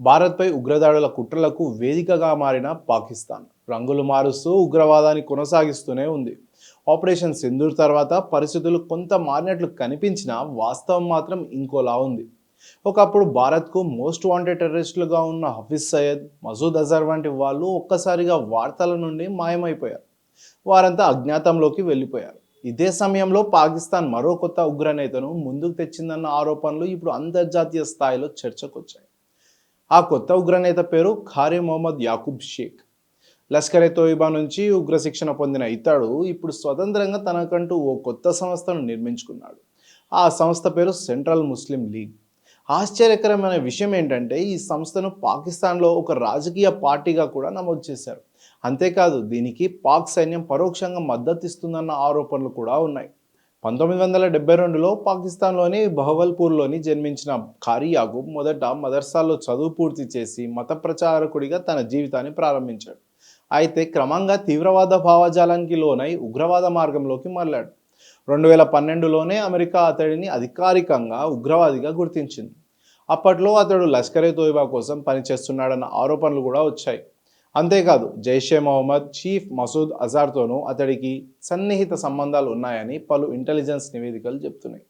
భారత్పై ఉగ్రదాడుల కుట్రలకు వేదికగా మారిన పాకిస్తాన్ రంగులు మారుస్తూ ఉగ్రవాదాన్ని కొనసాగిస్తూనే ఉంది. ఆపరేషన్ సింధూర్ తర్వాత పరిస్థితులు కొంత మారినట్లు కనిపించినా వాస్తవం మాత్రం ఇంకోలా ఉంది. ఒకప్పుడు భారత్కు మోస్ట్ వాంటెడ్ టెర్రరిస్టులుగా ఉన్న హఫీజ్ సయ్యద్, మసూద్ అజర్ వంటి వాళ్ళు ఒక్కసారిగా వార్తల నుండి మాయమైపోయారు. వారంతా అజ్ఞాతంలోకి వెళ్ళిపోయారు. ఇదే సమయంలో పాకిస్తాన్ మరో కొత్త ఉగ్రనేతను ముందుకు తెచ్చిందన్న ఆరోపణలు ఇప్పుడు అంతర్జాతీయ స్థాయిలో చర్చకొచ్చాయి. ఆ కొత్త ఉగ్రనేత పేరు ఖారీ మొహమ్మద్ యాకూబ్ షేక్. లష్కర్ ఎ తోయిబా నుంచి ఉగ్ర శిక్షణ పొందిన ఇతడు ఇప్పుడు స్వతంత్రంగా తనకంటూ ఓ కొత్త సంస్థను నిర్మించుకున్నాడు. ఆ సంస్థ పేరు సెంట్రల్ ముస్లిం లీగ్. ఆశ్చర్యకరమైన విషయం ఏంటంటే ఈ సంస్థను పాకిస్తాన్లో ఒక రాజకీయ పార్టీగా కూడా నమోదు చేశారు. అంతేకాదు దీనికి పాక్ సైన్యం పరోక్షంగా మద్దతిస్తుందన్న ఆరోపణలు కూడా ఉన్నాయి. 1972లో పాకిస్తాన్లోని బహవల్పూర్లోని జన్మించిన ఖారీ యాకూబ్ మొదట మదర్సాల్లో చదువు పూర్తి చేసి మత ప్రచారకుడిగా తన జీవితాన్ని ప్రారంభించాడు. అయితే క్రమంగా తీవ్రవాద భావజాలానికి లోనై ఉగ్రవాద మార్గంలోకి మళ్ళాడు. 2012లోనే అమెరికా అతడిని అధికారికంగా ఉగ్రవాదిగా గుర్తించింది. అప్పట్లో అతడు లష్కర్ ఎ తోయిబా కోసం పనిచేస్తున్నాడన్న ఆరోపణలు కూడా వచ్చాయి. అంతేకాదు జైషే మొహమ్మద్ చీఫ్ మసూద్ అజార్తోనూ అతడికి సన్నిహిత సంబంధాలు ఉన్నాయని పలు ఇంటెలిజెన్స్ నివేదికలు చెప్తున్నాయి.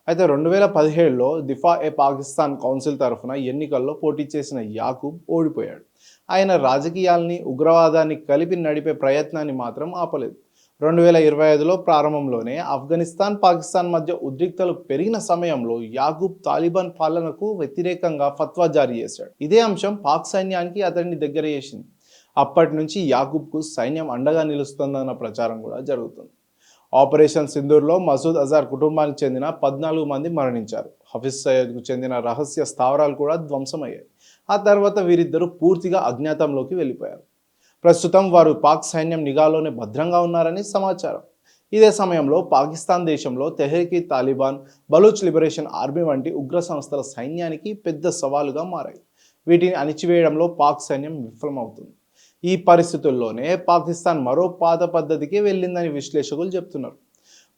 అయితే 2017లో దిఫా ఏ పాకిస్తాన్ కౌన్సిల్ తరఫున ఎన్నికల్లో పోటీ చేసిన యాకూబ్ ఓడిపోయాడు. ఆయన రాజకీయాల్ని ఉగ్రవాదాన్ని కలిపి నడిపే ప్రయత్నాన్ని మాత్రం ఆపలేదు. 2025లో ప్రారంభంలోనే ఆఫ్ఘనిస్తాన్ పాకిస్తాన్ మధ్య ఉద్రిక్తలు పెరిగిన సమయంలో యాకూబ్ తాలిబాన్ పాలనకు వ్యతిరేకంగా ఫత్వా జారీ చేశాడు. ఇదే అంశం పాక్ సైన్యానికి అతడిని దగ్గర చేసింది. అప్పటి నుంచి యాకూబ్కు సైన్యం అండగా నిలుస్తుందన్న ప్రచారం కూడా జరుగుతుంది. ఆపరేషన్ సింధూర్లో మసూద్ అజార్ కుటుంబానికి చెందిన 14 మంది మరణించారు. హఫీజ్ సయ్యద్కు చెందిన రహస్య స్థావరాలు కూడా ధ్వంసమయ్యాయి. ఆ తర్వాత వీరిద్దరూ పూర్తిగా అజ్ఞాతంలోకి వెళ్ళిపోయారు. ప్రస్తుతం వారు పాక్ సైన్యం నిఘాలోనే భద్రంగా ఉన్నారని సమాచారం. ఇదే సమయంలో పాకిస్తాన్ దేశంలో తెహ్రీక్ ఈ తాలిబాన్, బలూచ్ లిబరేషన్ ఆర్మీ వంటి ఉగ్ర సంస్థల సైన్యానికి పెద్ద సవాలుగా మారాయి. వీటిని అణిచివేయడంలో పాక్ సైన్యం విఫలమవుతుంది. ఈ పరిస్థితుల్లోనే పాకిస్తాన్ మరో పాత పద్ధతికి వెళ్ళిందని విశ్లేషకులు చెప్తున్నారు.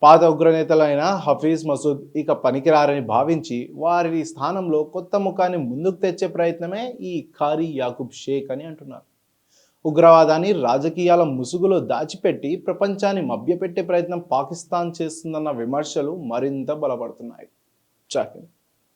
పాత ఉగ్రనేతలైన హఫీజ్, మసూద్ ఇక పనికిరారని భావించి వారి స్థానంలో కొత్త ముఖాన్ని ముందుకు తెచ్చే ప్రయత్నమే ఈ ఖారీ యాకూబ్ షేక్ అని అంటున్నారు. ఉగ్రవాదాన్ని రాజకీయాల ముసుగులో దాచిపెట్టి ప్రపంచాన్ని మభ్యపెట్టే ప్రయత్నం పాకిస్తాన్ చేస్తుందన్న విమర్శలు మరింత బలపడుతున్నాయి. జాకిర్